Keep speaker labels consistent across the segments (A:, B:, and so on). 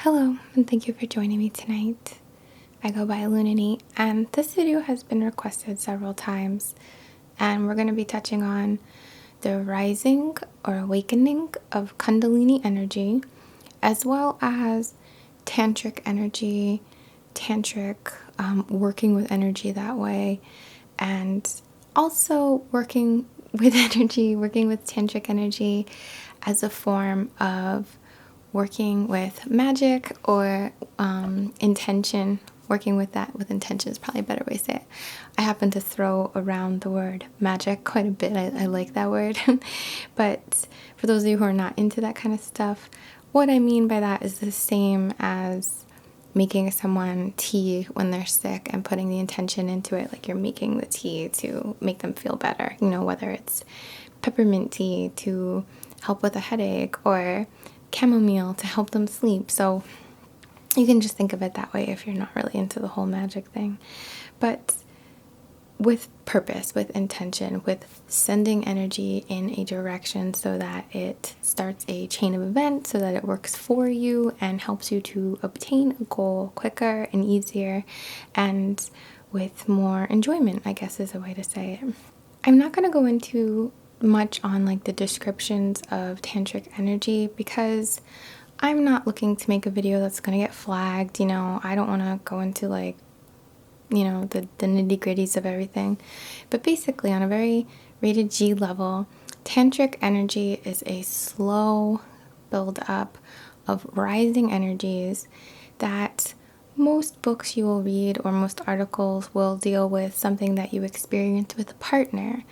A: Hello, and thank you for joining me tonight. I go by Lunity, and this video has been requested several times, and we're going to be touching on the rising or awakening of Kundalini Energy, as well as Tantric Energy, working with energy that way, and also working with Tantric Energy as a form of working with magic or intention. Working with that with intention is probably a better way to say it. I happen to throw around the word magic quite a bit. I like that word. But for those of you who are not into that kind of stuff, what I mean by that is the same as making someone tea when they're sick and putting the intention into it, like you're making the tea to make them feel better. You know, whether it's peppermint tea to help with a headache or chamomile to help them sleep. So you can just think of it that way if you're not really into the whole magic thing. But with purpose, with intention, with sending energy in a direction so that it starts a chain of events, so that it works for you and helps you to obtain a goal quicker and easier and with more enjoyment, I guess is a way to say it. I'm not going to go into much on like the descriptions of Tantric Energy because I'm not looking to make a video that's going to get flagged. You know, I don't want to go into like, you know, the nitty gritties of everything. But basically on a very rated G level, Tantric Energy is a slow build up of rising energies that most books you will read or most articles will deal with something that you experience with a partner.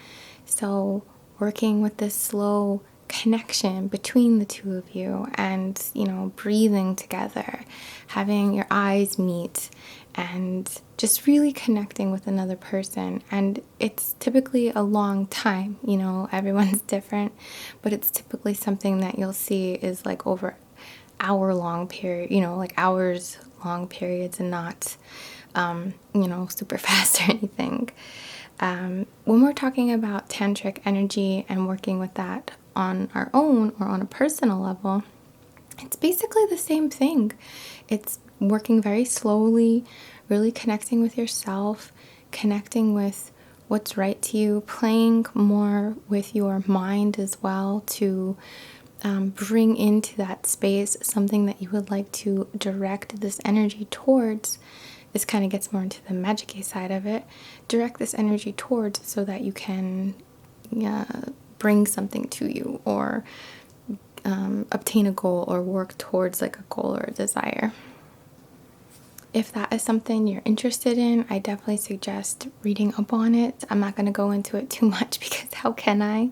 A: So working with this slow connection between the two of you and, you know, breathing together, having your eyes meet and just really connecting with another person. And it's typically a long time, you know, everyone's different, but it's typically something that you'll see is like over hour-long period, you know, like hours-long periods and not, you know, super fast or anything. When we're talking about Tantric Energy and working with that on our own or on a personal level, it's basically the same thing. It's working very slowly, really connecting with yourself, connecting with what's right to you, playing more with your mind as well to bring into that space something that you would like to direct this energy towards. This kind of gets more into the magic-y side of it. Direct this energy towards so that you can bring something to you or obtain a goal or work towards like a goal or a desire. If that is something you're interested in, I definitely suggest reading up on it. I'm not going to go into it too much because how can I?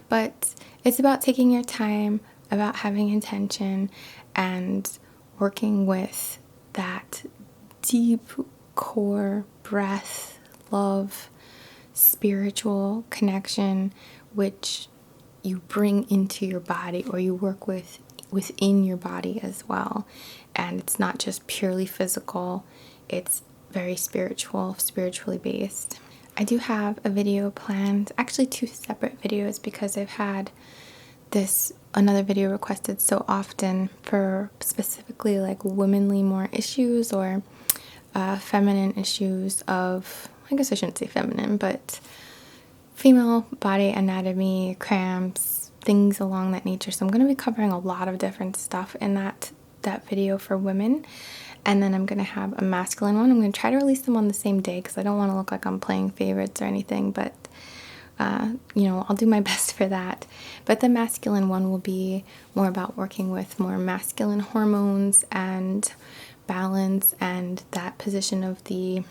A: But it's about taking your time, about having intention, and working with that deep core breath, love, spiritual connection, which you bring into your body or you work with within your body as well. And it's not just purely physical, it's very spiritually based. I do have a video planned, actually 2 separate videos, because I've had another video requested so often for specifically like womanly more issues or feminine issues of, I guess I shouldn't say feminine, but female body anatomy, cramps, things along that nature. So I'm going to be covering a lot of different stuff in that video for women. And then I'm going to have a masculine one. I'm going to try to release them on the same day because I don't want to look like I'm playing favorites or anything, but you know, I'll do my best for that. But the masculine one will be more about working with more masculine hormones and balance and that position of the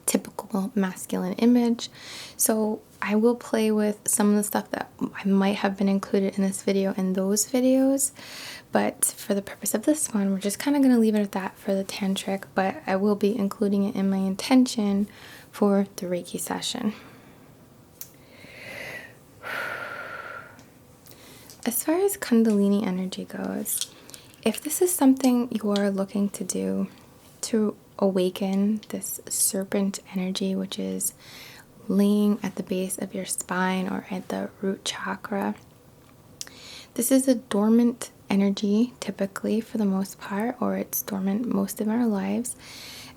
A: typical masculine image. So I will play with some of the stuff that I might have been included in this video in those videos, but for the purpose of this one, we're just kind of going to leave it at that for the tantric, but I will be including it in my intention for the Reiki session. As far as Kundalini energy goes, if this is something you're looking to do to awaken this serpent energy, which is laying at the base of your spine or at the root chakra, this is a dormant energy typically for the most part, or it's dormant most of our lives.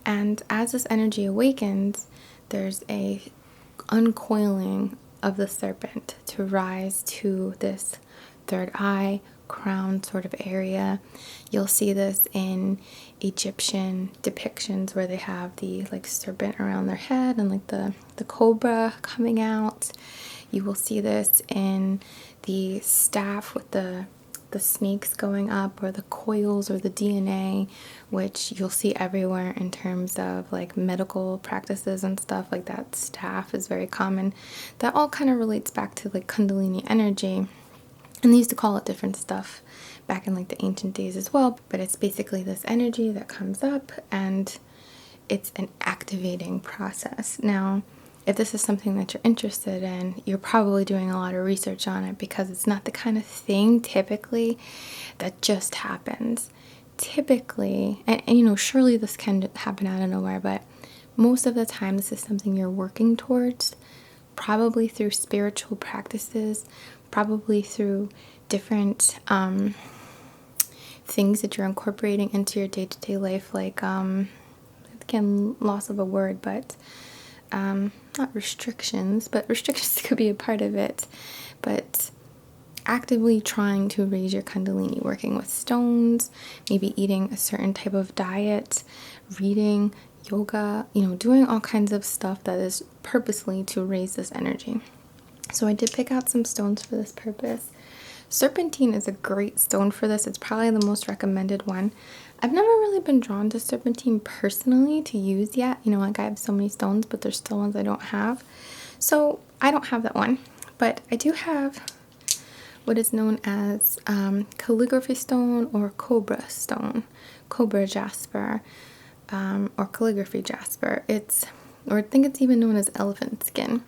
A: And as this energy awakens, there's a uncoiling of the serpent to rise to this third eye, crown sort of area. You'll see this in Egyptian depictions where they have the like serpent around their head and like the cobra coming out. You will see this in the staff with the snakes going up, or the coils, or the DNA, which you'll see everywhere in terms of like medical practices and stuff like that. Staff is very common. That all kind of relates back to like Kundalini energy, and they used to call it different stuff back in like the ancient days as well, but it's basically this energy that comes up and it's an activating process. Now, if this is something that you're interested in, you're probably doing a lot of research on it, because it's not the kind of thing typically that just happens. Typically, and you know, surely this can happen out of nowhere, but most of the time this is something you're working towards, probably through spiritual practices, probably through different things that you're incorporating into your day-to-day life, like again, loss of a word, but not restrictions, but restrictions could be a part of it, but actively trying to raise your Kundalini, working with stones, maybe eating a certain type of diet, reading, yoga, you know, doing all kinds of stuff that is purposely to raise this energy. So I did pick out some stones for this purpose. Serpentine is a great stone for this. It's probably the most recommended one. I've never really been drawn to serpentine personally to use yet. You know, like I have so many stones, but there's still ones I don't have. So I don't have that one. But I do have what is known as Calligraphy Stone or Cobra Stone, Cobra Jasper, or Calligraphy Jasper. I think it's even known as elephant skin.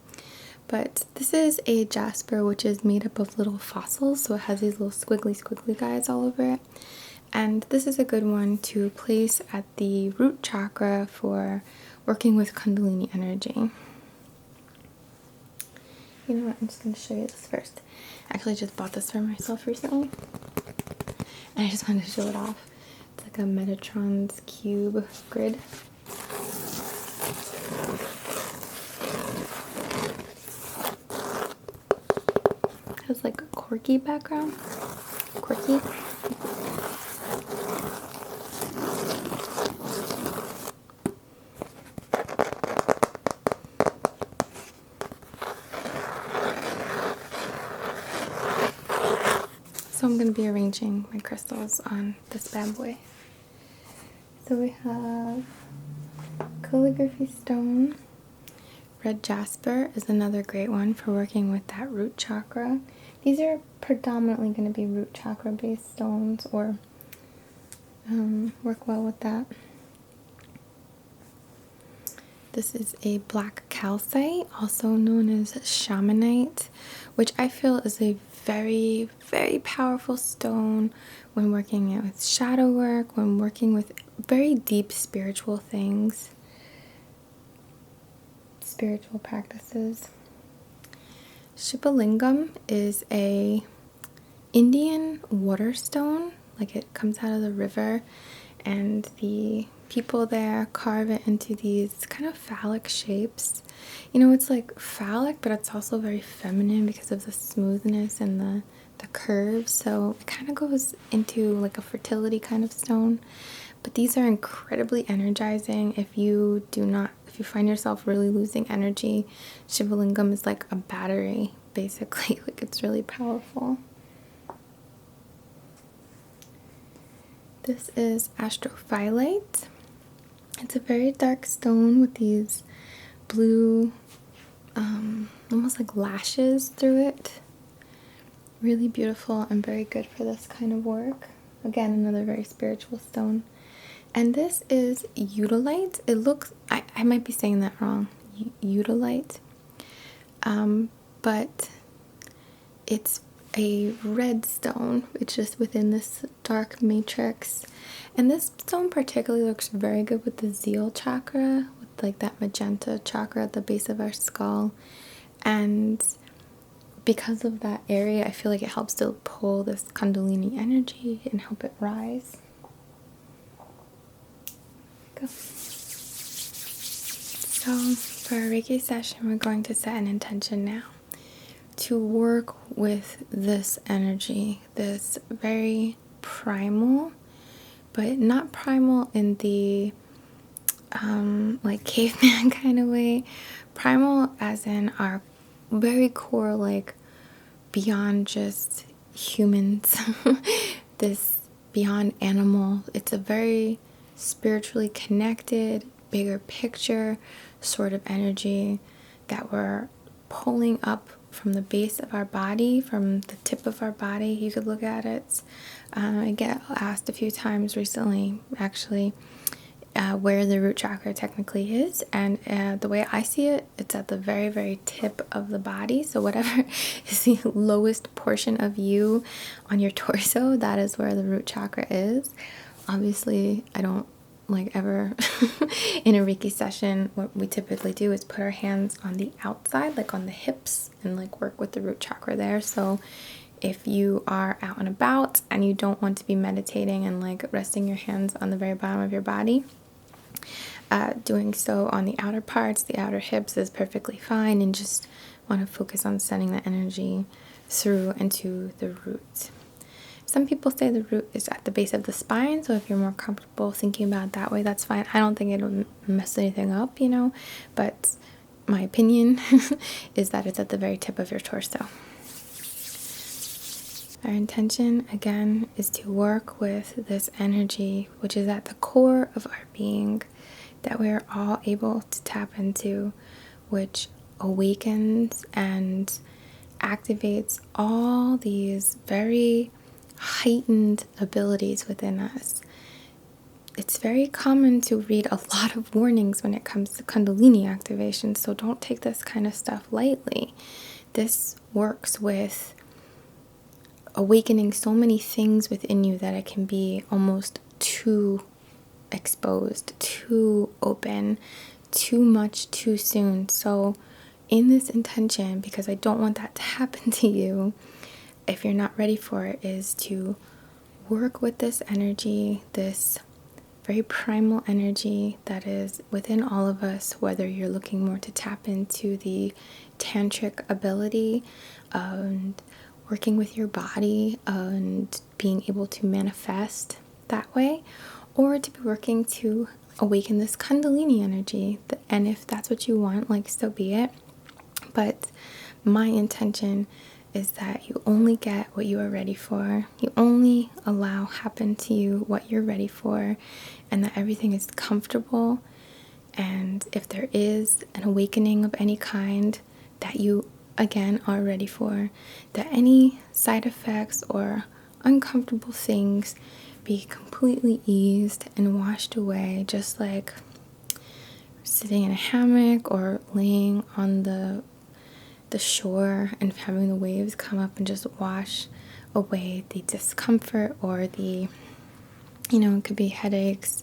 A: But this is a jasper which is made up of little fossils, so it has these little squiggly guys all over it. And this is a good one to place at the root chakra for working with Kundalini energy. You know what, I'm just going to show you this first. I actually just bought this for myself recently, and I just wanted to show it off. It's like a Metatron's cube grid. Has like a quirky background. Quirky. So I'm going to be arranging my crystals on this bad boy. So we have Calligraphy Stone. Red Jasper is another great one for working with that root chakra. These are predominantly going to be root chakra based stones, or work well with that. This is a black calcite, also known as shamanite, which I feel is a very, very powerful stone when working with shadow work, when working with very deep spiritual things, spiritual practices. Shivalingam is a Indian water stone, like it comes out of the river, and the people there carve it into these kind of phallic shapes. You know, it's like phallic, but it's also very feminine because of the smoothness and the curves, so it kind of goes into like a fertility kind of stone. But these are incredibly energizing. If you find yourself really losing energy, Shivalingam is like a battery, basically. Like, it's really powerful. This is astrophyllite. It's a very dark stone with these blue, almost like lashes through it. Really beautiful and very good for this kind of work. Again, another very spiritual stone. And this is Utilite. It looks, I might be saying that wrong, Utilite. But it's a red stone. It's just within this dark matrix. And this stone particularly looks very good with the Zeal chakra, with like that magenta chakra at the base of our skull. And because of that area, I feel like it helps to pull this Kundalini energy and help it rise. Go. So for our Reiki session, we're going to set an intention now to work with this energy, this very primal, but not primal in the like caveman kind of way. Primal as in our very core, like beyond just humans, this beyond animal. It's a very spiritually connected, bigger picture sort of energy that we're pulling up from the base of our body, from the tip of our body. You could look at it. I get asked a few times recently, actually, where the root chakra technically is, and the way I see it, it's at the very, very tip of the body. So whatever is the lowest portion of you on your torso, that is where the root chakra is. Obviously, I don't like ever in a Reiki session, what we typically do is put our hands on the outside, like on the hips, and like work with the root chakra there. So if you are out and about and you don't want to be meditating and like resting your hands on the very bottom of your body, doing so on the outer parts, the outer hips, is perfectly fine, and just want to focus on sending the energy through into the root. Some people say the root is at the base of the spine, so if you're more comfortable thinking about it that way, that's fine. I don't think it'll mess anything up, but my opinion is that it's at the very tip of your torso. Our intention, again, is to work with this energy, which is at the core of our being, that we are all able to tap into, which awakens and activates all these very heightened abilities within us. It's very common to read a lot of warnings when it comes to Kundalini activation, so don't take this kind of stuff lightly. This works with awakening so many things within you that it can be almost too exposed, too open, too much too soon. So in this intention, because I don't want that to happen to you if you're not ready for it, is to work with this energy, this very primal energy that is within all of us, whether you're looking more to tap into the tantric ability and working with your body and being able to manifest that way, or to be working to awaken this Kundalini energy. And if that's what you want, like, so be it. But my intention is that you only get what you are ready for. You only allow happen to you what you're ready for, and that everything is comfortable. And if there is an awakening of any kind that you, again, are ready for, that any side effects or uncomfortable things be completely eased and washed away, just like sitting in a hammock or laying on the shore and having the waves come up and just wash away the discomfort or the, it could be headaches,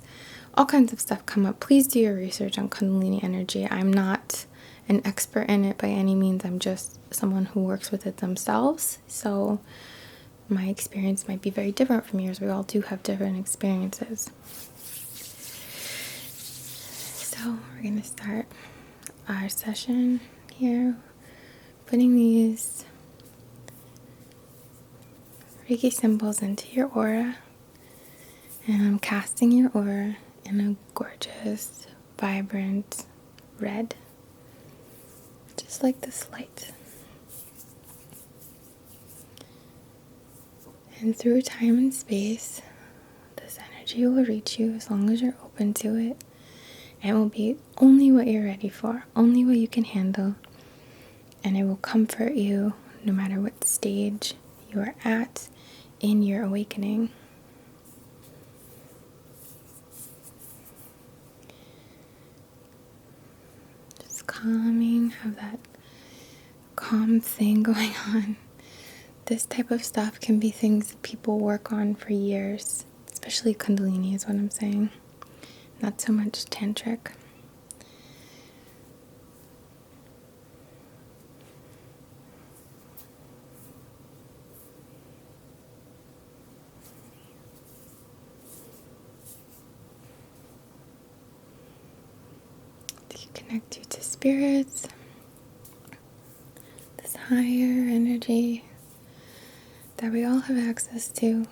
A: all kinds of stuff come up. Please do your research on Kundalini Energy. I'm not an expert in it by any means. I'm just someone who works with it themselves. So my experience might be very different from yours. We all do have different experiences. So we're going to start our session here, putting these Reiki symbols into your aura. And I'm casting your aura in a gorgeous, vibrant red, just like this light. And through time and space, this energy will reach you as long as you're open to it. And it will be only what you're ready for, only what you can handle. And it will comfort you no matter what stage you are at in your awakening. Just calming, have that calm thing going on. This type of stuff can be things that people work on for years, especially Kundalini is what I'm saying, not so much Tantric. connect you to spirits, this higher energy that we all have access to.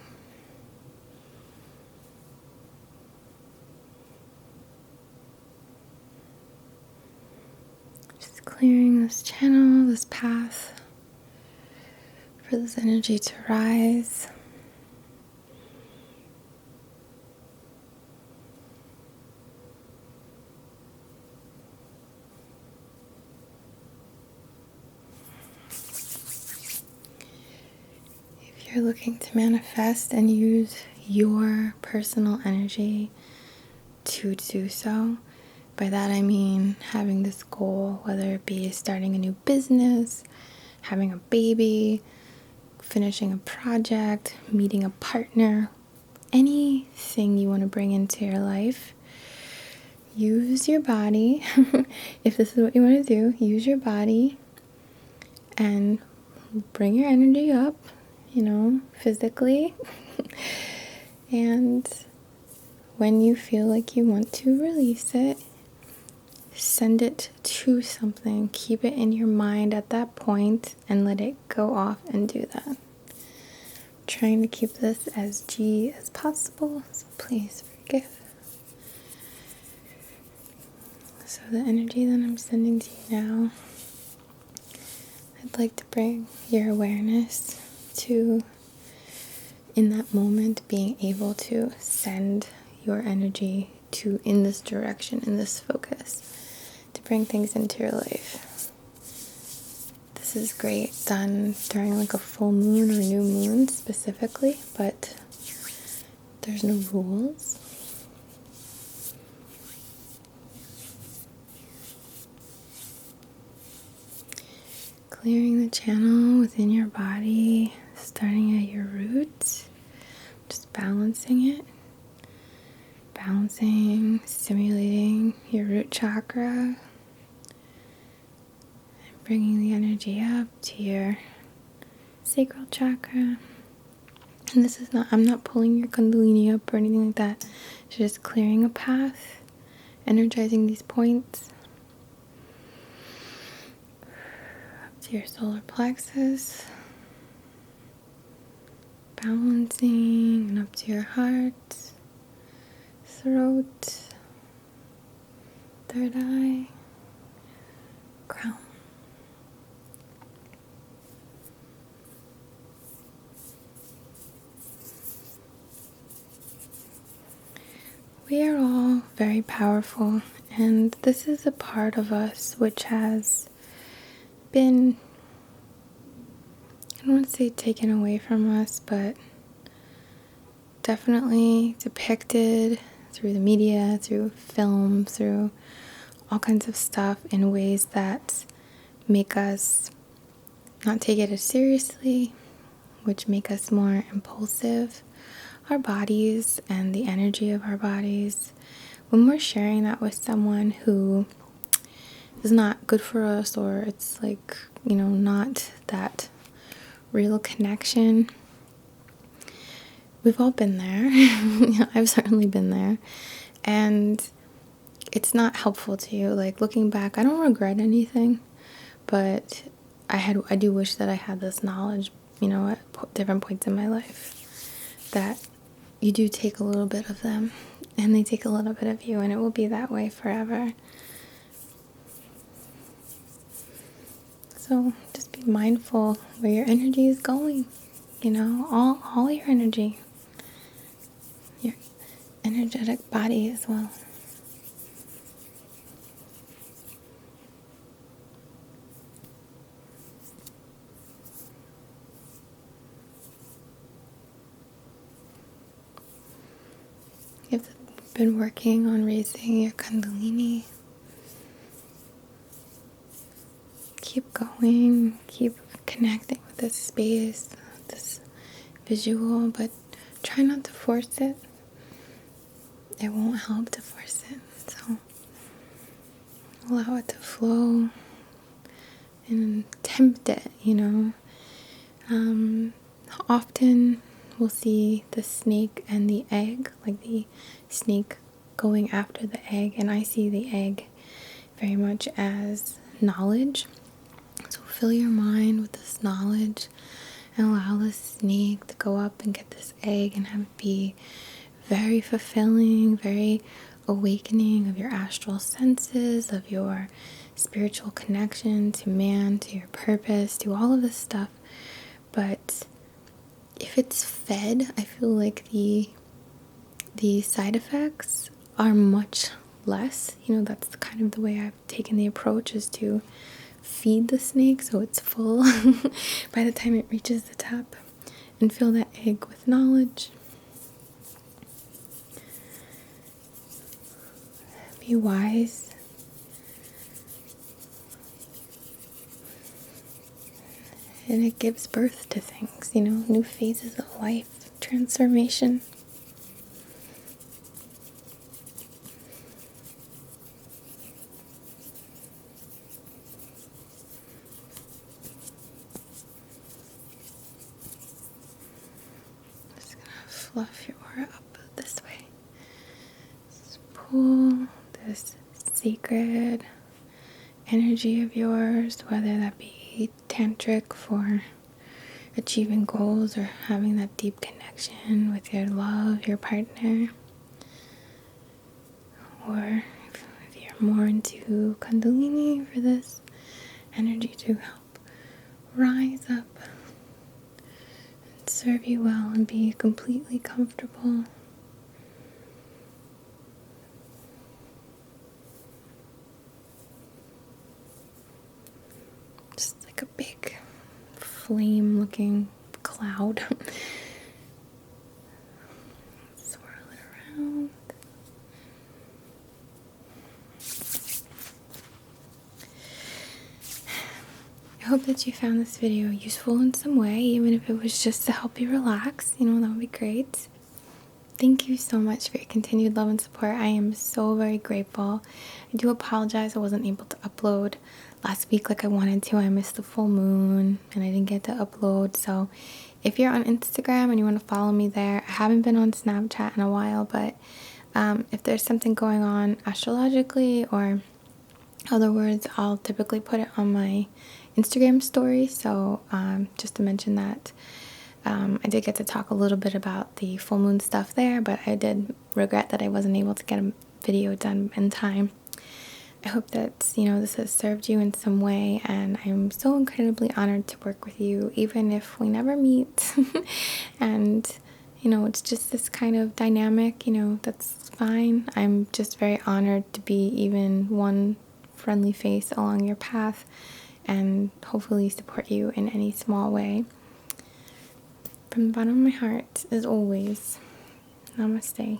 A: Just clearing this channel, this path for this energy to rise. If you're looking to manifest and use your personal energy to do so, by that I mean having this goal, whether it be starting a new business, having a baby, finishing a project, meeting a partner, anything you want to bring into your life, use your body. If this is what you want to do, use your body and bring your energy up, physically. And when you feel like you want to release it, send it to something. Keep it in your mind at that point and let it go off and do that. I'm trying to keep this as G as possible, so please forgive. So the energy that I'm sending to you now, I'd like to bring your awareness to, in that moment, being able to send your energy to in this direction, in this focus, to bring things into your life. This is great done during like a full moon or new moon specifically, but there's no rules. Clearing the channel within your body, starting at your roots, just balancing it. Balancing, stimulating your root chakra, and bringing the energy up to your sacral chakra. And this is not, I'm not pulling your Kundalini up or anything like that. It's just clearing a path, energizing these points. Up to your solar plexus. Balancing, and up to your heart. Throat, third eye, crown. We are all very powerful, and this is a part of us which has been, I don't want to say taken away from us, but definitely depicted through the media, through film, through all kinds of stuff in ways that make us not take it as seriously, which make us more impulsive. Our bodies and the energy of our bodies, when we're sharing that with someone who is not good for us, or it's like, not that real connection. We've all been there. I've certainly been there. And it's not helpful to you. Like, looking back, I don't regret anything, but I do wish that I had this knowledge, at different points in my life, that you do take a little bit of them and they take a little bit of you, and it will be that way forever. So just be mindful where your energy is going, all your energy. Your energetic body as well. You've been working on raising your Kundalini. Keep going, keep connecting with this space, this visual, but try not to force it. It won't help to force it, so allow it to flow and tempt it, Often we'll see the snake and the egg, like the snake going after the egg, and I see the egg very much as knowledge. So fill your mind with this knowledge and allow the snake to go up and get this egg and have it be very fulfilling, very awakening of your astral senses, of your spiritual connection to man, to your purpose, to all of this stuff. But if it's fed, I feel like the side effects are much less. That's kind of the way I've taken the approach, is to feed the snake so it's full by the time it reaches the top, and fill that egg with knowledge. Be wise. And it gives birth to things, new phases of life, transformation. Just gonna fluff your aura up this way. Just pull this sacred energy of yours, whether that be tantric for achieving goals or having that deep connection with your love, your partner, or if you're more into Kundalini, for this energy to help rise up and serve you well and be completely comfortable. Just like a big flame looking cloud. Swirl it around. I hope that you found this video useful in some way, even if it was just to help you relax. That would be great. Thank you so much for your continued love and support. I am so very grateful. I do apologize I wasn't able to upload last week like I wanted to. I missed the full moon and I didn't get to upload. So if you're on Instagram and you want to follow me there, I haven't been on Snapchat in a while, but if there's something going on astrologically or other words, I'll typically put it on my Instagram story. So just to mention that I did get to talk a little bit about the full moon stuff there, but I did regret that I wasn't able to get a video done in time. I hope that this has served you in some way, and I'm so incredibly honored to work with you, even if we never meet. And it's just this kind of dynamic, that's fine. I'm just very honored to be even one friendly face along your path and hopefully support you in any small way. From the bottom of my heart, as always, namaste.